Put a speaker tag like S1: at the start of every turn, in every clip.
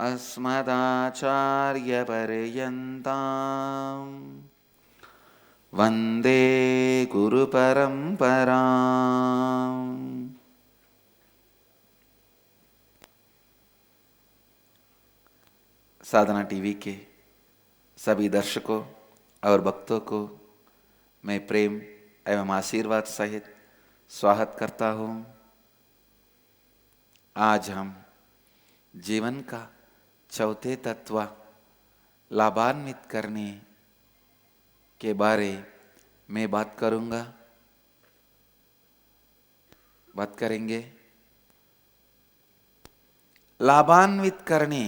S1: अस्मदाचार्यपर्यन्तां वन्दे गुरुपरम्पराम्। साधना टीवी के सभी दर्शकों और भक्तों को मैं प्रेम एवं आशीर्वाद सहित स्वागत करता हूँ। आज हम जीवन का चौथे तत्व लाभान्वित करने के बारे में बात करेंगे। लाभान्वित करने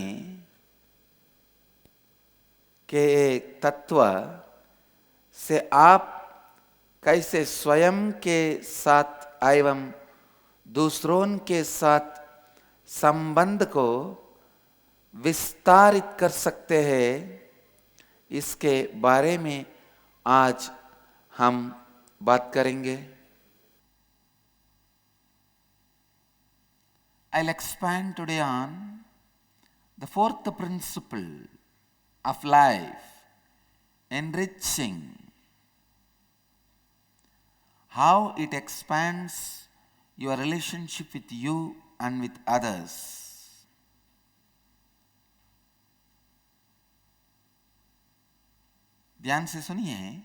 S1: के एक तत्व से आप कैसे स्वयं के साथ एवं दूसरों के साथ संबंध को विस्तारित कर सकते हैं, इसके बारे में आज हम बात करेंगे। I'll expand today on the fourth principle of life, enriching. How it expands your relationship with you and with others. ध्यान से सुनिए।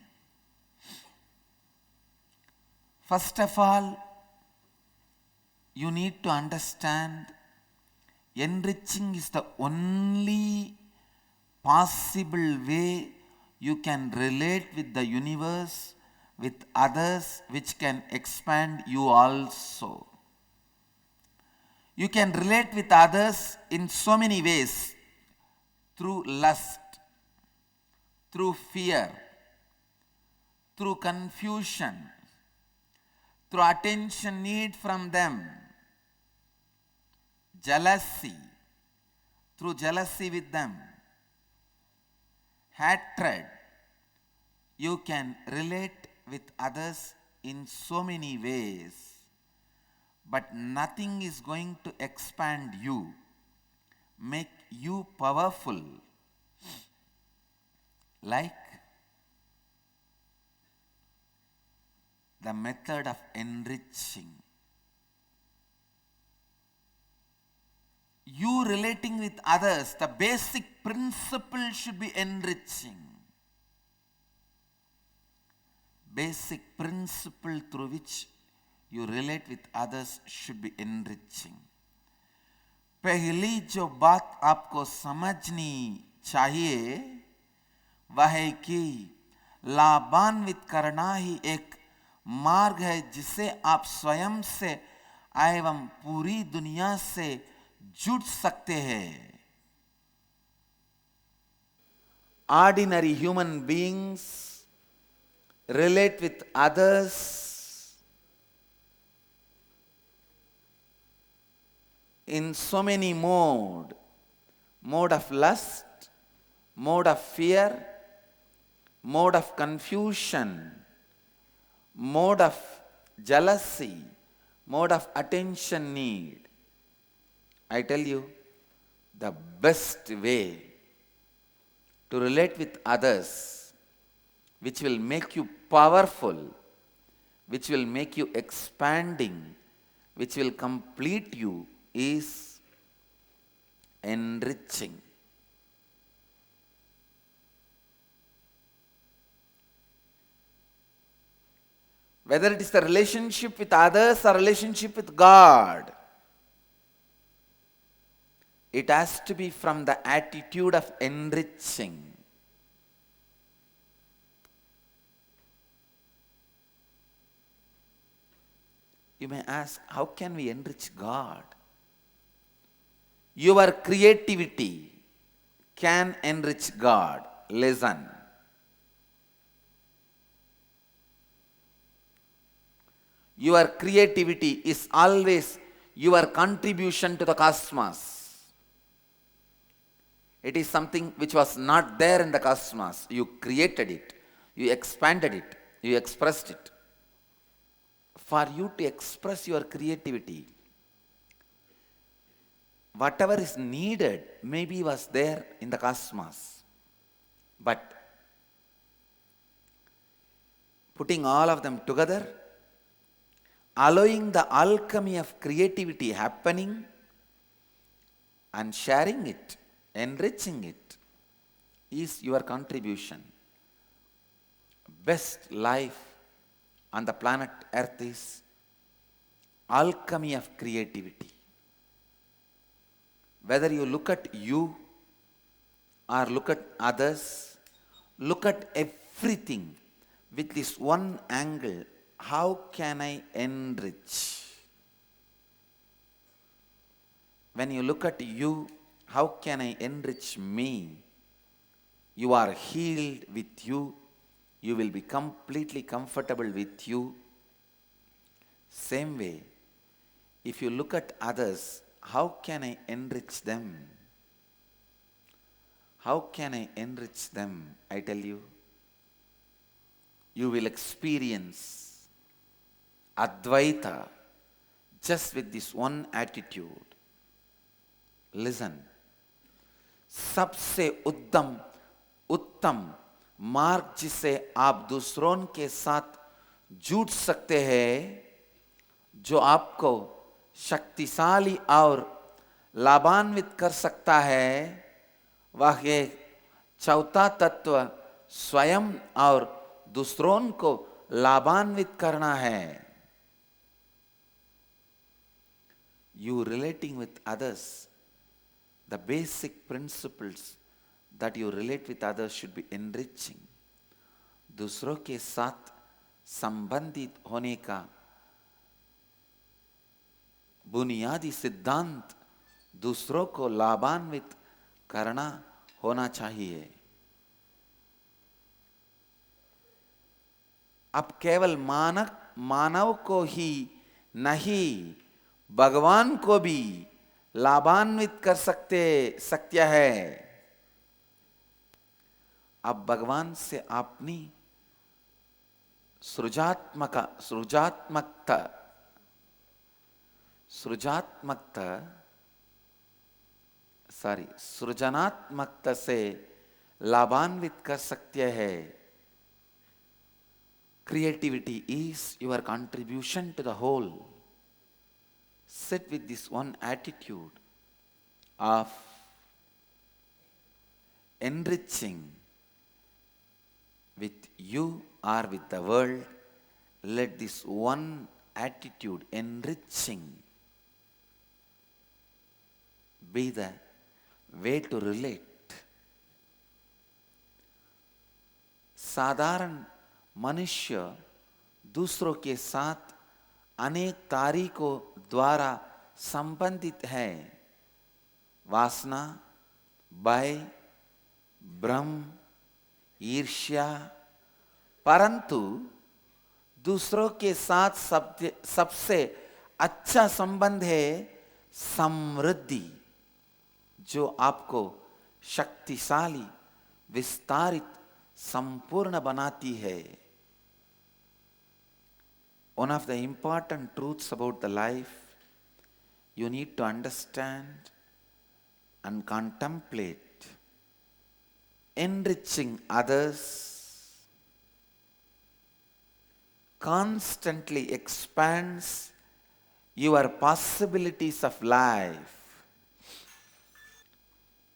S1: First of all, you need to understand enriching is the only possible way you can relate with the universe, with others, which can expand you also. You can relate with others in so many ways, through lust, through fear, through confusion, through attention need from them, jealousy, through jealousy with them, hatred. You can relate with others in so many ways, but nothing is going to expand you, make you powerful like the method of enriching. You relating with others, the basic principle should be enriching. Basic principle through which you relate with others should be enriching. पहली जो बात आपको समझनी चाहिए वह है कि लाभान्वित करना ही एक मार्ग है जिससे आप स्वयं से एवं पूरी दुनिया से जुड़ सकते हैं। Ordinary human beings relate with others in so many modes. Mode of lust, mode of fear, mode of confusion, mode of jealousy, mode of attention need. I tell you, the best way to relate with others, which will make you powerful, which will make you expanding, which will complete you, is enriching. Whether it is the relationship with others or relationship with God, it has to be from the attitude of enriching. You may ask, how can we enrich God? Your creativity can enrich God. Listen. Your creativity is always your contribution to the cosmos. It is something which was not there in the cosmos. You created it. You expanded it. You expressed it. For you to express your creativity, whatever is needed maybe was there in the cosmos. But putting all of them together, allowing the alchemy of creativity happening and sharing it, enriching it, is your contribution. Best life on the planet Earth is alchemy of creativity. Whether you look at you or look at others, look at everything with this one angle. How can I enrich? When you look at you, how can I enrich me? You are healed with you. You will be completely comfortable with you. Same way, if you look at others, how can I enrich them? How can I enrich them? I tell you, you will experience Advaita just with this one attitude. Listen. सबसे उत्तम मार्ग जिसे आप दूसरों के साथ जुट सकते हैं, जो आपको शक्तिशाली और लाभान्वित कर सकता है, वह ये चौथा तत्व स्वयं और दूसरों को लाभान्वित करना है. You relating with others, the basic principles that you relate with others should be enriching. दूसरों के साथ संबंधित होने का बुनियादी सिद्धांत दूसरों को लाभान्वित करना होना चाहिए. अब केवल मानव को ही नहीं, भगवान को भी लाभान्वित कर सकते हैं. अब भगवान से अपनी सृजनात्मकता से लाभान्वित कर सकते हैं. Creativity is your contribution to the whole. Sit with this one attitude of enriching with you or with the world. Let this one attitude, enriching, be the way to relate. साधारण मनुष्य दूसरों के साथ अनेक तारीखों द्वारा संबंधित है. वासना, भय, भ्रम, ईर्ष्या. परंतु दूसरों के साथ सबसे अच्छा संबंध है समृद्धि, जो आपको शक्तिशाली, विस्तारित, संपूर्ण बनाती है. One of the important truths about the life you need to understand and contemplate. Enriching others constantly expands your possibilities of life.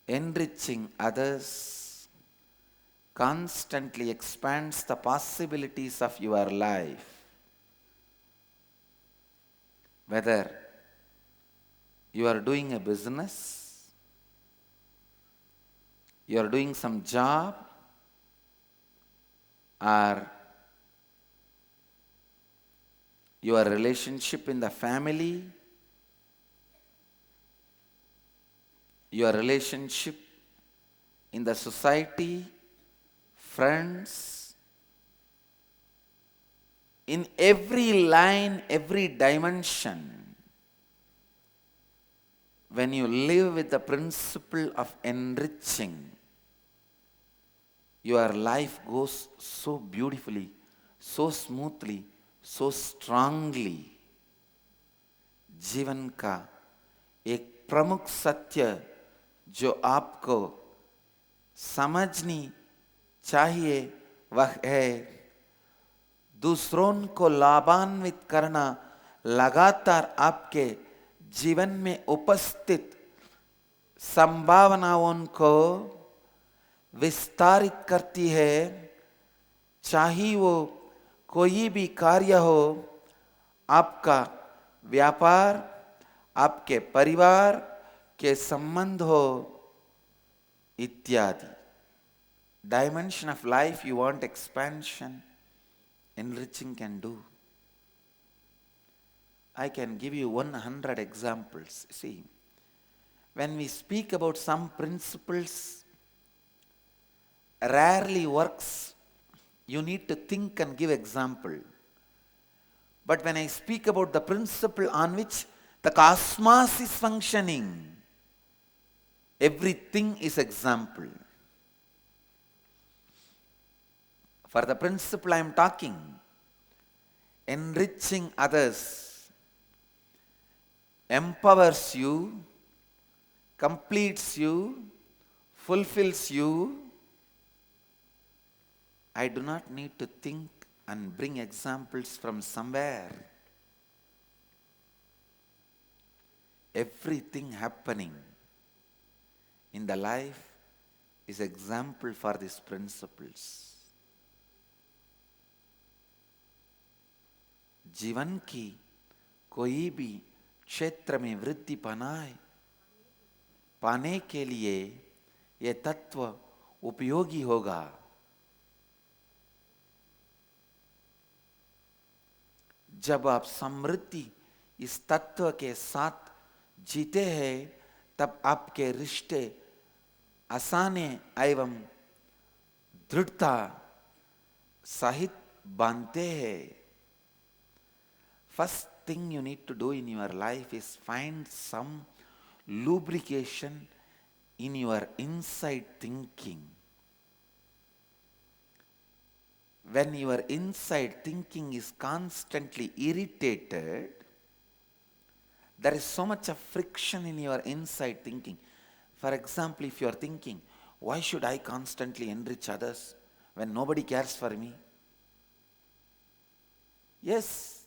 S1: Enriching others constantly expands the possibilities of your life. Whether you are doing a business, you are doing some job, or your relationship in the family, your relationship in the society, friends, in every line, every dimension, when you live with the principle of enriching, your life goes so beautifully, so smoothly, so strongly. जीवन का एक प्रमुख सत्य जो आपको समझनी चाहिए वह है दूसरों को लाभान्वित करना लगातार आपके जीवन में उपस्थित संभावनाओं को विस्तारित करती है, चाहे वो कोई भी कार्य हो, आपका व्यापार, आपके परिवार के संबंध हो इत्यादि. Dimension of life you want expansion, enriching can do. I can give you 100 examples. See, when we speak about some principles, rarely works. You need to think and give example. But when I speak about the principle on which the cosmos is functioning, everything is example. For the principle I am talking, enriching others empowers you, completes you, fulfills you. I do not need to think and bring examples from somewhere. Everything happening in the life is example for these principles. जीवन की कोई भी क्षेत्र में वृद्धि पाने के लिए यह तत्व उपयोगी होगा. जब आप समृद्धि इस तत्व के साथ जीते हैं, तब आपके रिश्ते आसानी एवं दृढ़ता सहित बनते हैं. First thing you need to do in your life is find some lubrication in your inside thinking. When your inside thinking is constantly irritated, there is so much of friction in your inside thinking. For example, if you are thinking, why should I constantly enrich others when nobody cares for me? Yes,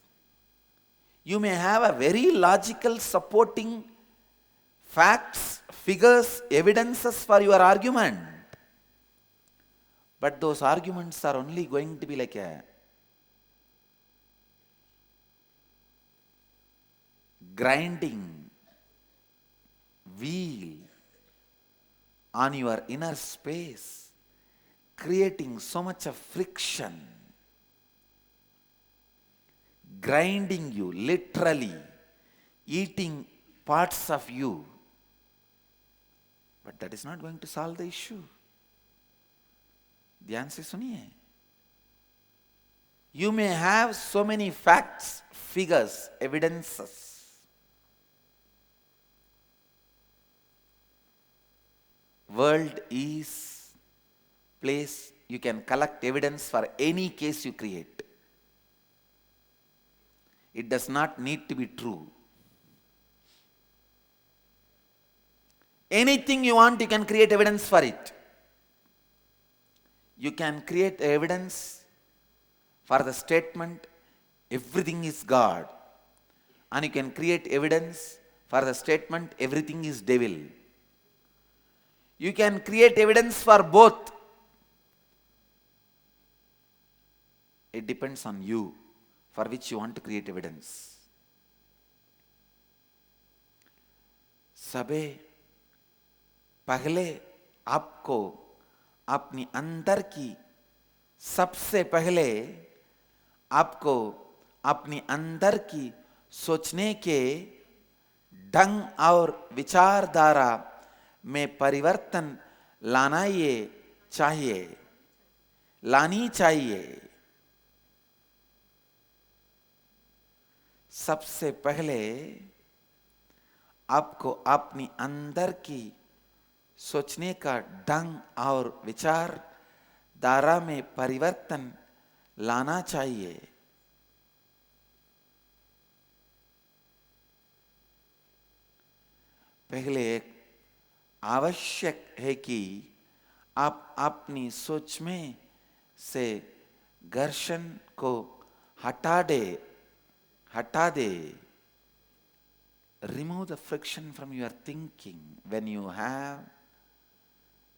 S1: you may have a very logical supporting facts, figures, evidences for your argument. But those arguments are only going to be like a grinding wheel on your inner space, creating so much of friction, grinding you, literally eating parts of you. But that is not going to solve the issue. ध्यान से सुनिए. You may have so many facts, figures, evidences. World is place you can collect evidence for any case you create. It does not need to be true. Anything you want, you can create evidence for it. You can create evidence for the statement, everything is God. And you can create evidence for the statement, everything is devil. You can create evidence for both. It depends on you for which you want to create evidence. सबे पहले आपको अपनी अंदर की सबसे पहले आपको अपनी अंदर की सोचने के ढंग और विचारधारा में परिवर्तन लानी चाहिए. सबसे पहले आपको अपनी अंदर की सोचने का ढंग और विचार धारा में परिवर्तन लाना चाहिए. पहले आवश्यक है कि आप अपनी सोच में से घर्षण को हटा दे. Remove the friction from your thinking. When you have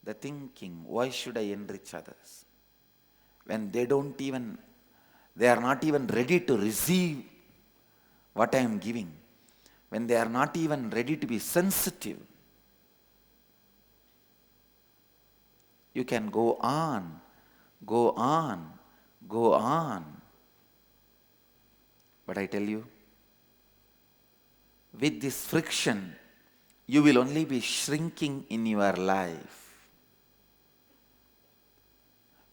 S1: the thinking, why should I enrich others? When they are not even ready to receive what I am giving. When they are not even ready to be sensitive. You can go on. But I tell you, with this friction, you will only be shrinking in your life.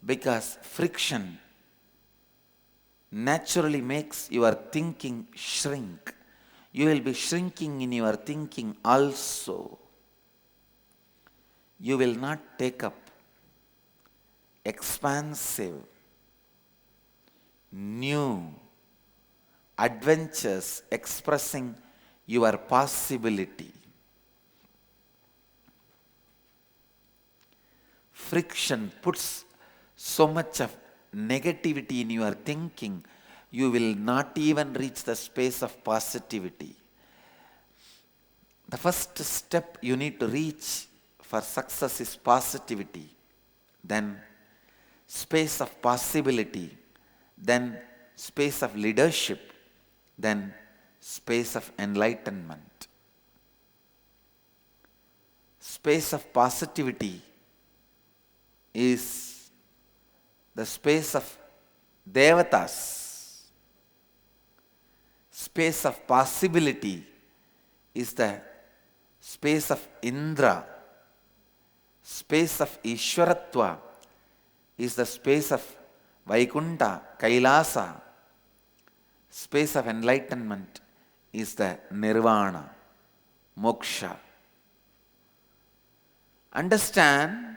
S1: Because friction naturally makes your thinking shrink. You will be shrinking in your thinking also. You will not take up expansive, new adventures expressing your possibility. Friction puts so much of negativity in your thinking, you will not even reach the space of positivity. The first step you need to reach for success is positivity, then space of possibility, then space of leadership, then space of enlightenment. Space of positivity is the space of devatas. Space of possibility is the space of Indra. Space of Ishwaratva is the space of Vaikunta, Kailasa. Space of enlightenment is the Nirvana, Moksha. Understand,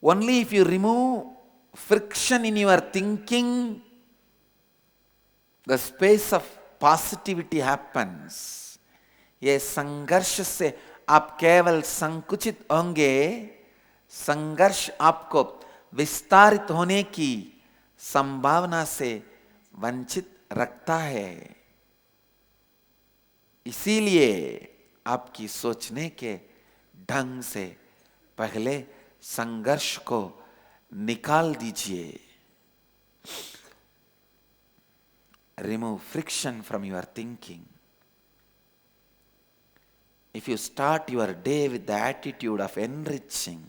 S1: only if you remove friction in your thinking, the space of positivity happens. ये संघर्ष से आप केवल संकुचित होंगे, संघर्ष आपको विस्तारित होने की संभावना से वंचित रखता है. इसीलिए आपकी सोचने के ढंग से पहले संघर्ष को निकाल दीजिए. Remove friction from your thinking. If you start your day with the attitude of enriching,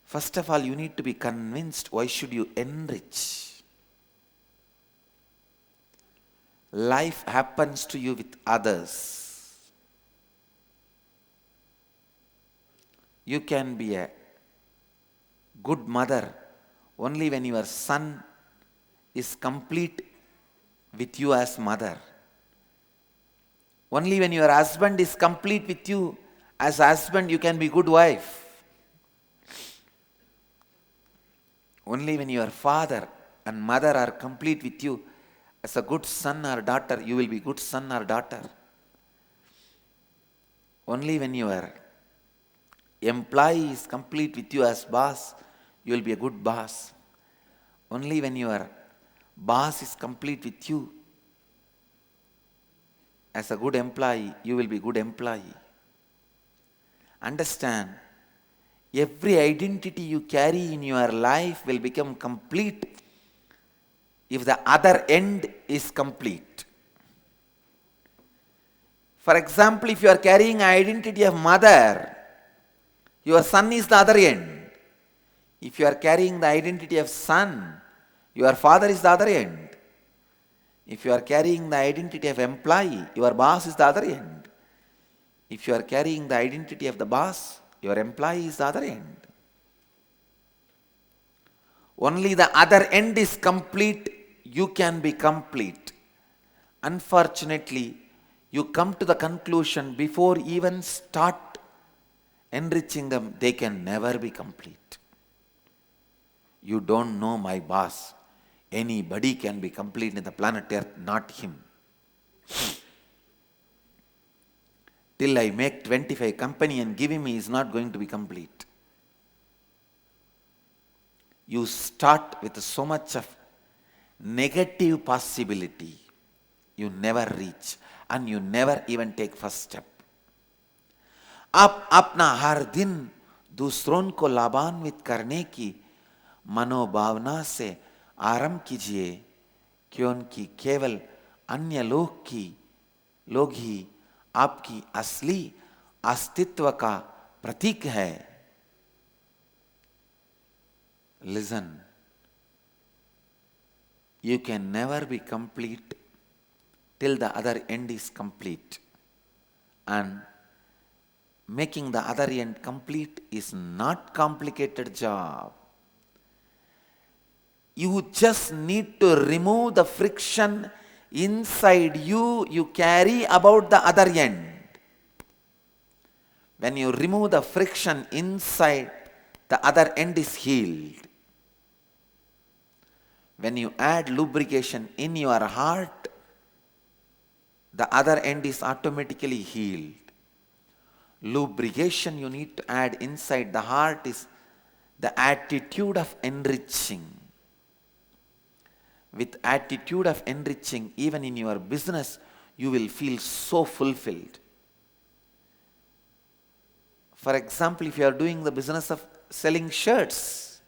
S1: first of all, you need to be convinced why should you enrich. Life happens to you with others. You can be a good mother only when your son is complete with you as mother. Only when your husband is complete with you as husband, you can be good wife. Only when your father and mother are complete with you as a good son or daughter, you will be good son or daughter. Only when your employee is complete with you as boss, you will be a good boss. Only when your boss is complete with you as a good employee, you will be good employee. Understand, every identity you carry in your life will become complete if the other end is complete. For example, if you are carrying an identity of mother, your son is the other end. If you are carrying the identity of son, your father is the other end. If you are carrying the identity of employee, your boss is the other end. If you are carrying the identity of the boss, your employee is the other end. Only the other end is complete, you can be complete. Unfortunately, you come to the conclusion before even start enriching them, they can never be complete. You don't know my boss. Anybody can be complete in the planet Earth, not him. Till I make 25 company and give him, he is not going to be complete. You start with so much of negative possibility. You never reach and you never even take first step. आप अपना हर दिन दूसरों को लाभान्वित करने की मनोभावना से आरंभ कीजिए, क्योंकि केवल अन्य लोग ही आपकी असली अस्तित्व का प्रतीक है. Listen, you can never be complete till the other end is complete, and making the other end complete is not complicated job. You just need to remove the friction inside you carry about the other end. When you remove the friction inside, the other end is healed. When you add lubrication in your heart, the other end is automatically healed. Lubrication you need to add inside the heart is the attitude of enriching. With attitude of enriching, even in your business, you will feel so fulfilled. For example, if you are doing the business of selling shirts,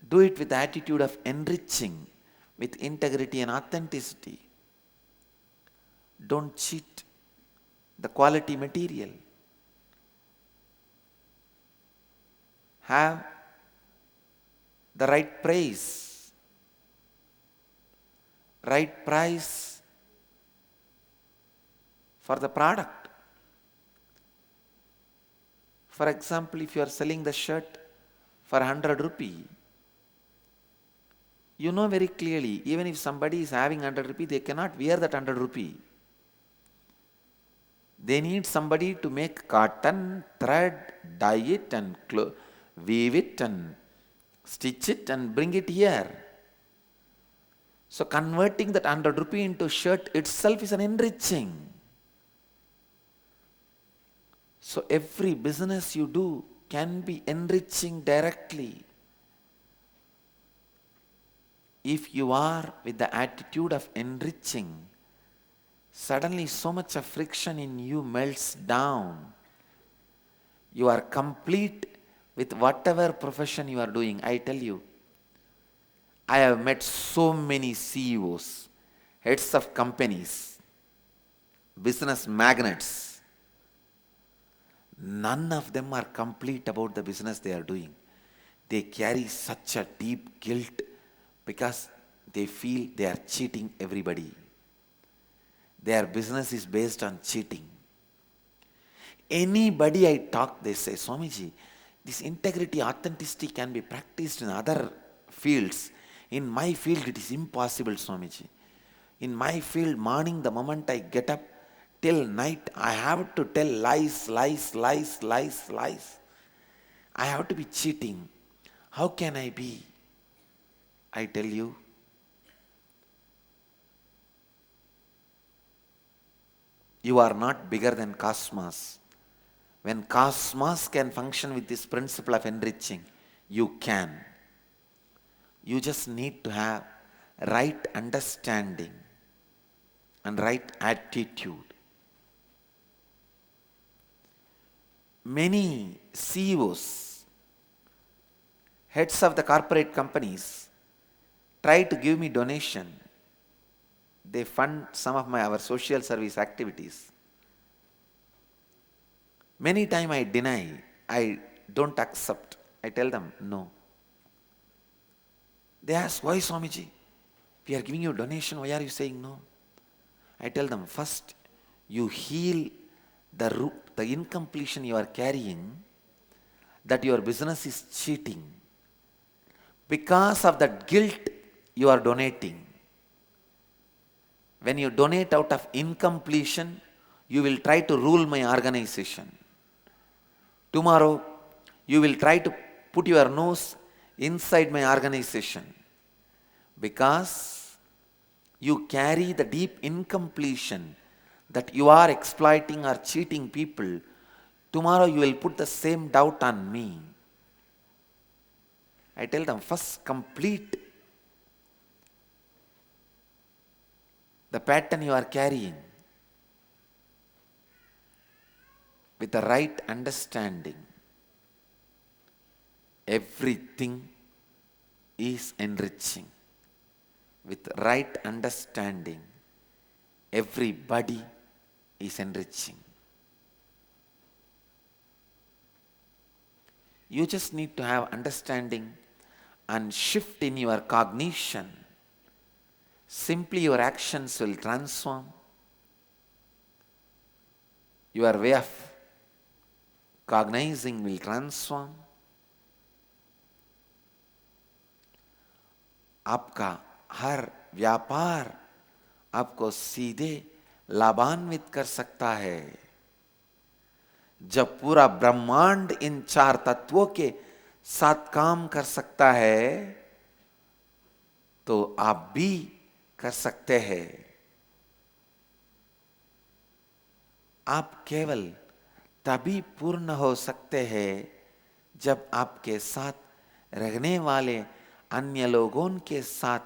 S1: do it with the attitude of enriching, with integrity and authenticity. Don't cheat the quality material. Have the right price for the product. For example, if you are selling the shirt for 100 rupee, you know very clearly, even if somebody is having 100 rupee, they cannot wear that 100 rupee. They need somebody to make cotton, thread, dye it and weave it and stitch it and bring it here. So converting that 100 rupee into shirt itself is an enriching. So every business you do can be enriching directly. If you are with the attitude of enriching, suddenly so much of friction in you melts down. You are complete with whatever profession you are doing. I tell you, I have met so many CEOs, heads of companies, business magnates. None of them are complete about the business they are doing. They carry such a deep guilt because they feel they are cheating everybody. Their business is based on cheating. Anybody I talk, they say, Swamiji, this integrity, authenticity can be practiced in other fields. In my field, it is impossible, Swamiji. In my field, morning, the moment I get up, till night, I have to tell lies. I have to be cheating. How can I be? I tell you, you are not bigger than cosmos. When cosmos can function with this principle of enriching, you can. You just need to have right understanding and right attitude. Many CEOs, heads of the corporate companies, try to give me donation. They fund some of our social service activities. Many times I deny, I don't accept. I tell them, no. They ask, why Swamiji? We are giving you a donation, why are you saying no? I tell them, first, you heal the incompletion you are carrying, that your business is cheating. Because of that guilt, you are donating. When you donate out of incompletion, you will try to rule my organization. Tomorrow, you will try to put your nose inside my organization because you carry the deep incompletion that you are exploiting or cheating people, tomorrow you will put the same doubt on me. I tell them, first complete the pattern you are carrying with the right understanding. Everything is enriching. With right understanding, everybody is enriching. You just need to have understanding and shift in your cognition. Simply your actions will transform. Your way of cognizing will transform. आपका हर व्यापार आपको सीधे लाभान्वित कर सकता है। जब पूरा ब्रह्मांड इन चार तत्वों के साथ काम कर सकता है, तो आप भी कर सकते हैं। आप केवल तभी पूर्ण हो सकते हैं जब आपके साथ रहने वाले अन्य लोगों के साथ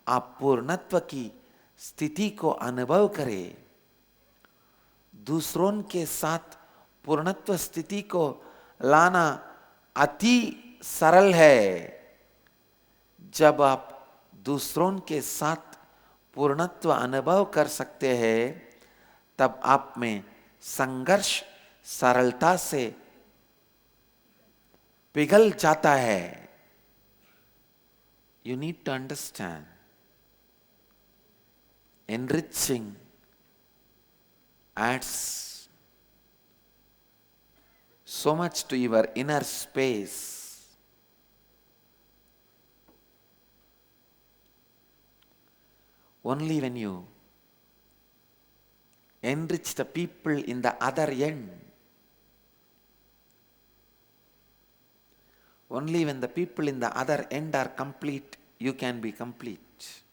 S1: आप पूर्णत्व की स्थिति को अनुभव करें। दूसरों के साथ पूर्णत्व स्थिति को लाना अति सरल है। जब आप दूसरों के साथ पूर्णत्व अनुभव कर सकते हैं, तब आप में संघर्ष सरलता से पिघल जाता है। You need to understand, enriching adds so much to your inner space. Only when you enrich the people in the other end, only when the people in the other end are complete, you can be complete.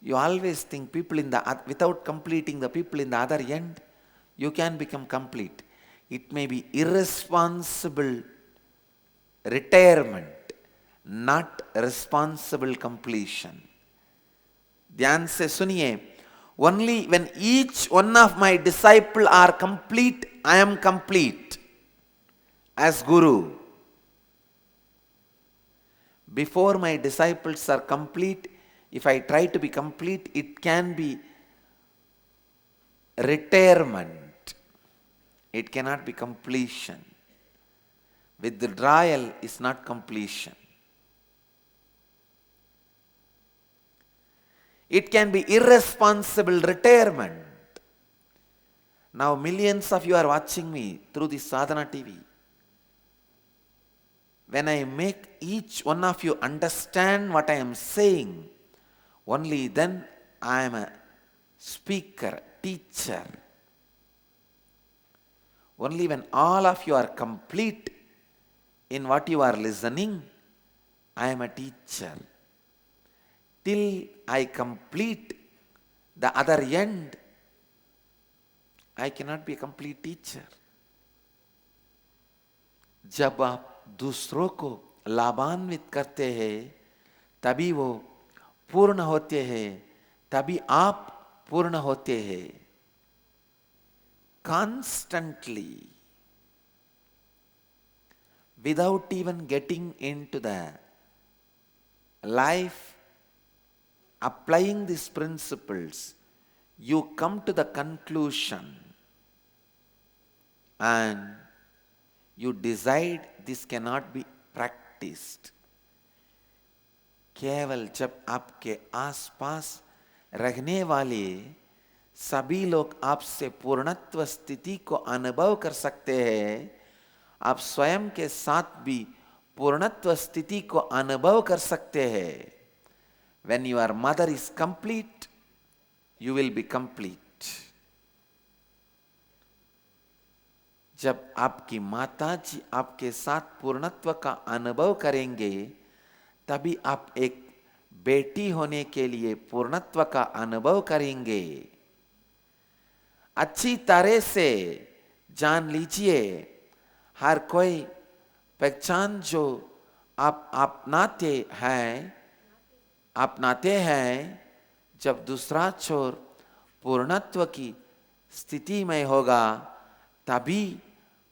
S1: You always think people in the without completing the people in the other end, you can become complete. It may be irresponsible retirement, not responsible completion. Dhyaan se suniye. Only when each one of my disciples are complete, I am complete as Guru. Before my disciples are complete, if I try to be complete, it can be retirement. It cannot be completion. Withdrawal is not completion. It can be irresponsible retirement. Now millions of you are watching me through this sadhana TV. When I make each one of you understand what I am saying, only then I am a speaker, teacher. Only when all of you are complete in what you are listening, I am a teacher. Till I complete the other end, I cannot be a complete teacher. जब आप दूसरों को लाभान्वित करते हैं, तभी वो पूर्ण होते हैं, तभी आप पूर्ण होते हैं. Constantly, without even getting into the life, applying these principles, you come to the conclusion and you decide this cannot be practiced. केवल जब आपके आसपास रहने वाले सभी लोग आपसे पूर्णत्व स्थिति को अनुभव कर सकते हैं, आप स्वयं के साथ भी पूर्णत्व स्थिति को अनुभव कर सकते हैं. When your mother is complete, you will be complete. जब आपकी माता जी आपके साथ पूर्णत्व का अनुभव करेंगे, तभी आप एक बेटी होने के लिए पूर्णत्व का अनुभव करेंगे। अच्छी तरह से जान लीजिए, हर कोई पहचान जो आप अपनाते हैं, जब दूसरा छोर पूर्णत्व की स्थिति में होगा, तभी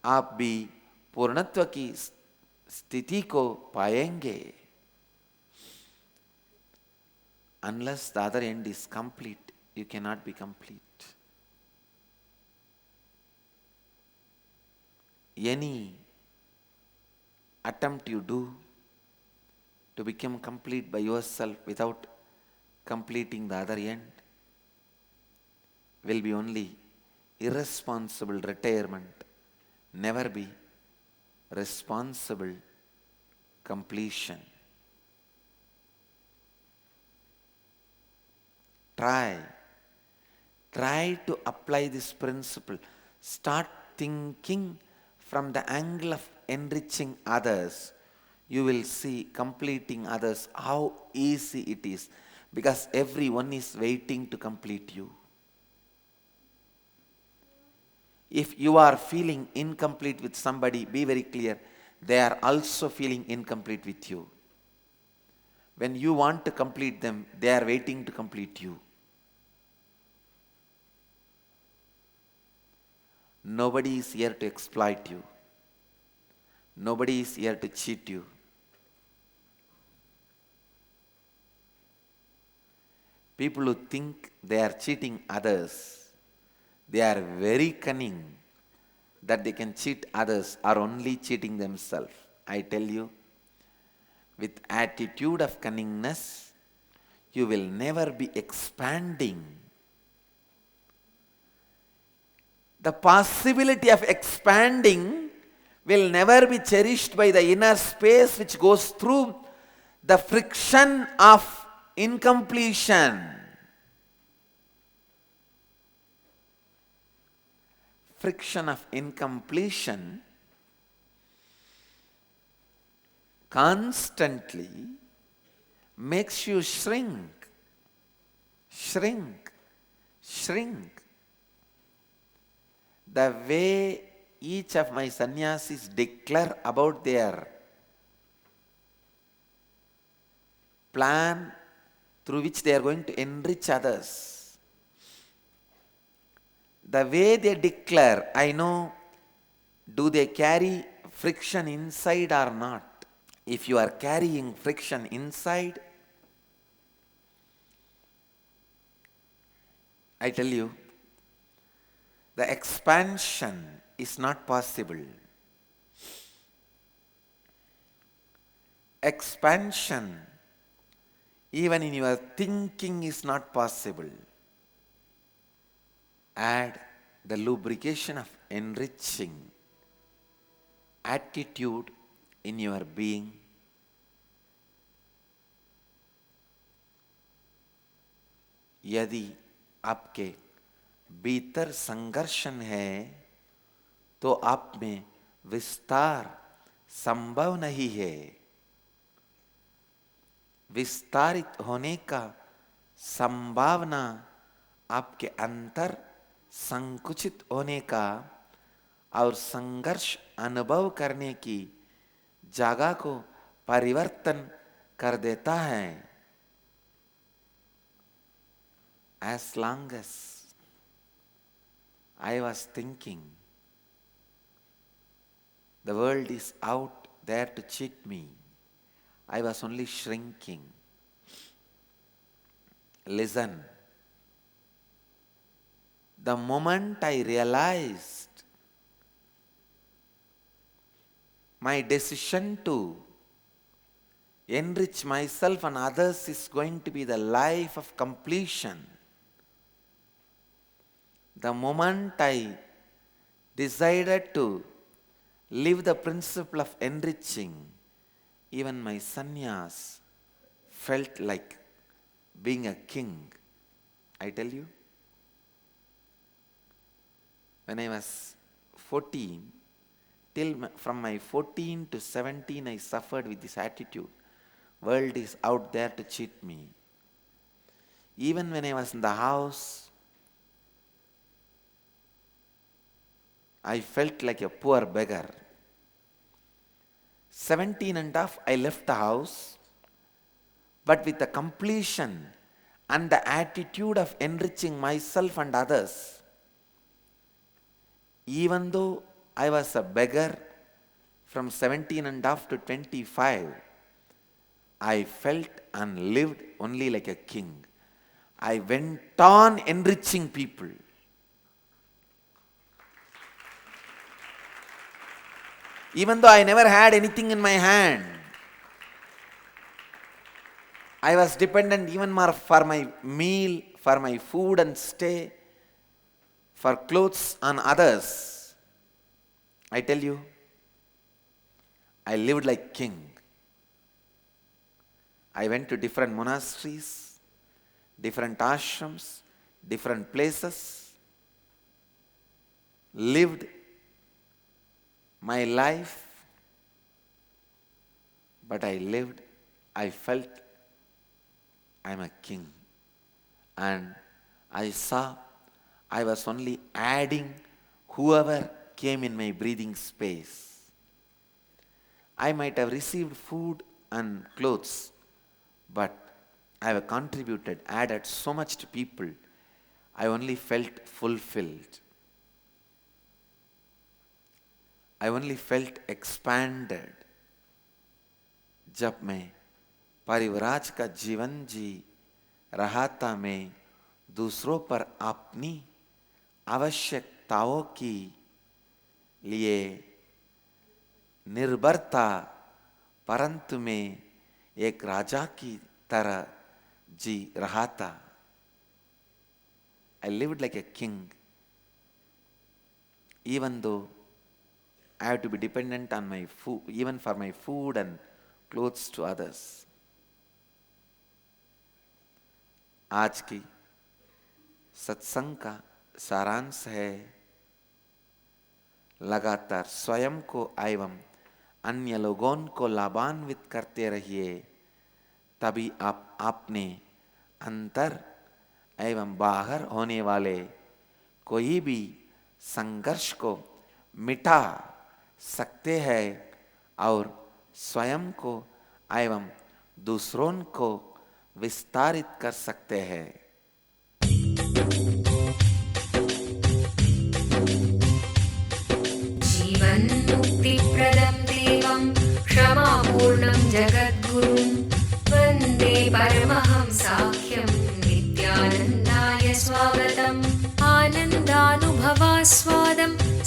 S1: आप भी पूर्णत्व की स्थिति को पाएंगे। Unless the other end is complete, you cannot be complete. Any attempt you do to become complete by yourself without completing the other end will be only irresponsible retirement, never be responsible completion. Try to apply this principle. Start thinking from the angle of enriching others. You will see completing others, how easy it is, because everyone is waiting to complete you. If you are feeling incomplete with somebody, be very clear, they are also feeling incomplete with you. When you want to complete them, they are waiting to complete you. Nobody is here to exploit you. Nobody is here to cheat you. People who think they are cheating others, they are very cunning that they can cheat others, are only cheating themselves. I tell you, with attitude of cunningness, you will never be expanding. The possibility of expanding will never be cherished by the inner space which goes through the friction of incompletion. Friction of incompletion constantly makes you shrink. The way each of my sannyasis declare about their plan through which they are going to enrich others, the way they declare, I know, do they carry friction inside or not? If you are carrying friction inside, I tell you, the expansion is not possible. Expansion, even in your thinking, is not possible. Add the lubrication of enriching attitude in your being. यदि आपके भीतर संघर्षण है तो आप में विस्तार संभव नहीं है। विस्तारित होने का संभावना आपके अंतर संकुचित होने का और संघर्ष अनुभव करने की जगह को परिवर्तन कर देता है। As long as I was thinking the world is out there to cheat me, I was only shrinking. Listen. The moment I realized my decision to enrich myself and others is going to be the life of completion, the moment I decided to live the principle of enriching, even my sannyas felt like being a king. I tell you, when I was 14, from my 14 to 17, I suffered with this attitude. World is out there to cheat me. Even when I was in the house, I felt like a poor beggar. 17 and a half, I left the house, but with the completion and the attitude of enriching myself and others. Even though I was a beggar from 17 and a half to 25, I felt and lived only like a king. I went on enriching people. Even though I never had anything in my hand, I was dependent even more for my meal, for my food and stay, for clothes on others. I tell you, I lived like king. I went to different monasteries, different ashrams, different places, lived my life, but I felt I'm a king. And I saw I was only adding whoever came in my breathing space. I might have received food and clothes, but I have contributed, added so much to people. I only felt fulfilled. I only felt expanded. जब मैं परिव्राज का जीवन जी रहा था, मैं दूसरों पर अपनी आवश्यकताओं की लिए निर्भर था, परंतु मैं एक राजा की तरह जी रहा था. I lived like a king, even though I have to be dependent on my food, even for my food and clothes to others. आज की सत्संग का सारांश है, लगातार स्वयं को एवं अन्य लोगों को लाभान्वित करते रहिए, तभी आप अपने अंतर एवं बाहर होने वाले कोई भी संघर्ष को मिटा सकते हैं और स्वयं को एवं दूसरों को विस्तारित कर सकते हैं.
S2: जीवन मुक्ति प्रदं देवं क्षमापूर्णं जगद्गुरुं वन्दे परमहंसाख्यं नित्यानन्दाय स्वागतम्. आनन्दानुभवास्वादं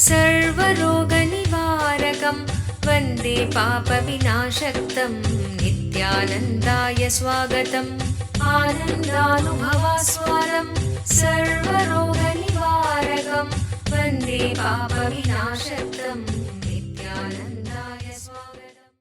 S2: सर्वरोगनिवारकं वन्दे पापविनाशक्तं नित्यानन्दाय स्वागतम्. आनन्दानुभवास्वादं सर्वरोगनिवारकं वन्दे पापविनाशक्तं